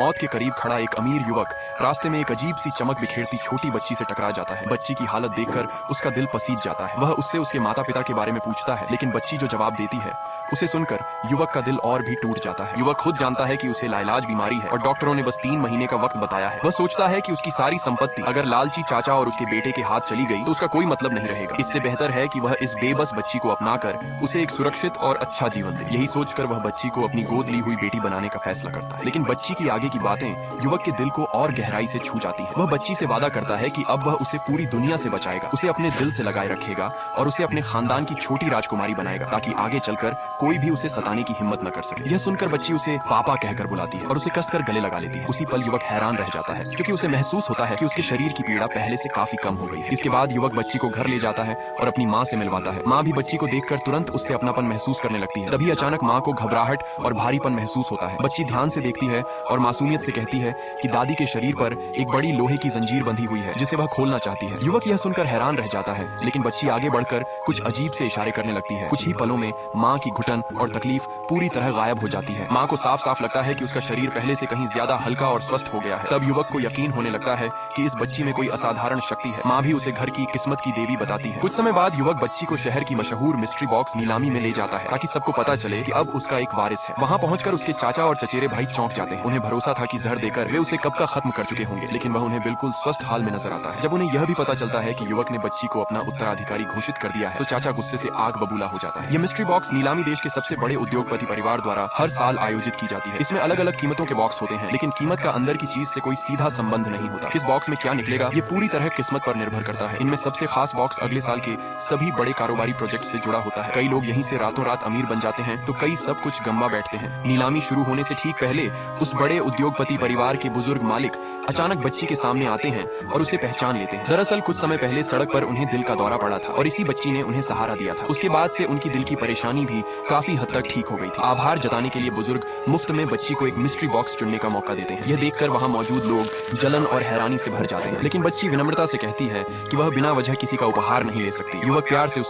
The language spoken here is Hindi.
मौत के करीब खड़ा एक अमीर युवक रास्ते में एक अजीब सी चमक बिखेरती छोटी बच्ची से टकरा जाता है। बच्ची की हालत देखकर उसका दिल पसीज जाता है। वह उससे उसके माता पिता के बारे में पूछता है, लेकिन बच्ची जो जवाब देती है उसे सुनकर युवक का दिल और भी टूट जाता है। युवक खुद जानता है कि उसे लाइलाज बीमारी है और डॉक्टरों ने बस 3 महीने का वक्त बताया है। वह सोचता है कि उसकी सारी संपत्ति अगर लालची चाचा और उसके बेटे के हाथ चली गई तो उसका कोई मतलब नहीं रहेगा। इससे बेहतर है कि वह इस बेबस बच्ची को अपनाकर उसे एक सुरक्षित और अच्छा जीवन दे। यही सोचकर वह बच्ची को अपनी गोद ली हुई बेटी बनाने का फैसला करता है। लेकिन बच्ची की आगे की बातें युवक के दिल को और गहराई से छू जाती है। वह बच्ची से वादा करता है कि अब वह उसे पूरी दुनिया से बचाएगा, उसे अपने दिल से लगाए रखेगा और उसे अपने खानदान की छोटी राजकुमारी बनाएगा, ताकि आगे चलकर कोई भी उसे सताने की हिम्मत न कर सके। यह सुनकर बच्ची उसे पापा कहकर बुलाती है और उसे कसकर गले लगा लेती है। उसी पल युवक हैरान रह जाता है, क्योंकि उसे महसूस होता है कि उसके शरीर की पीड़ा पहले से काफी कम हो गई है। इसके बाद युवक बच्ची को घर ले जाता है और अपनी माँ से मिलवाता है। माँ भी बच्ची को देखकर तुरंत उससे अपनापन महसूस करने लगती है। तभी अचानक माँ को घबराहट और भारीपन महसूस होता है। बच्ची ध्यान से देखती है और मासूमियत से कहती है कि दादी के शरीर पर एक बड़ी लोहे की जंजीर बंधी हुई है, जिसे वह खोलना चाहती है। युवक यह सुनकर हैरान रह जाता है, लेकिन बच्ची आगे बढ़कर कुछ अजीब से इशारे करने लगती है। कुछ ही पलों में माँ की घुटन और तकलीफ पूरी तरह गायब हो जाती है। माँ को साफ साफ लगता है कि उसका शरीर पहले से कहीं ज्यादा हल्का और स्वस्थ हो गया है। तब युवक को यकीन होने लगता है कि इस बच्ची में कोई असाधारण शक्ति है। माँ भी उसे घर की किस्मत की देवी बताती है। कुछ समय बाद युवक बच्ची को शहर की मशहूर मिस्ट्री बॉक्स नीलामी में ले जाता है, ताकि सबको पता चले कि अब उसका एक वारिस है। वहाँ पहुंचकर उसके चाचा और चचेरे भाई चौंक जाते हैं। उन्हें भरोसा था कि जहर देकर वे उसे कब का खत्म कर चुके होंगे, लेकिन वह उन्हें बिल्कुल स्वस्थ हाल में नजर आता है। जब उन्हें यह भी पता चलता है कि युवक ने बच्ची को अपना उत्तराधिकारी घोषित कर दिया है, तो चाचा गुस्से से आग बबूला हो जाता है। यह मिस्ट्री बॉक्स नीलामी देश के सबसे बड़े उद्योगपति परिवार द्वारा हर साल आयोजित की जाती है। इसमें अलग अलग कीमतों के बॉक्स होते हैं, लेकिन कीमत का अंदर की चीज से कोई सीधा संबंध नहीं होता। किस बॉक्स में क्या निकलेगा ये पूरी तरह किस्मत पर निर्भर करता है। इनमें सबसे खास बॉक्स अगले साल के सभी बड़े कारोबारी प्रोजेक्ट से जुड़ा होता है। कई लोग यहीं से रातों रात अमीर बन जाते हैं, तो कई सब कुछ गंवा बैठते हैं। नीलामी शुरू होने से ठीक पहले उस बड़े उद्योगपति परिवार के बुजुर्ग मालिक अचानक बच्ची के सामने आते हैं और उसे पहचान लेते हैं। दरअसल कुछ समय पहले सड़क पर उन्हें दिल का दौरा पड़ा था और इसी बच्ची ने उन्हें सहारा दिया था। उसके बाद से उनकी दिल की परेशानी भी काफी हद तक ठीक हो गई थी। आभार जताने के लिए बुजुर्ग मुफ्त में बच्ची को एक मिस्ट्री बॉक्स चुनने का मौका देते हैं। यह देखकर वहां मौजूद लोग जलन और हैरानी से भर जाते हैं, लेकिन बच्ची विनम्रता से कहती है कि वह बिना वजह किसी का उपहार नहीं ले सकती। युवक प्यार से उससे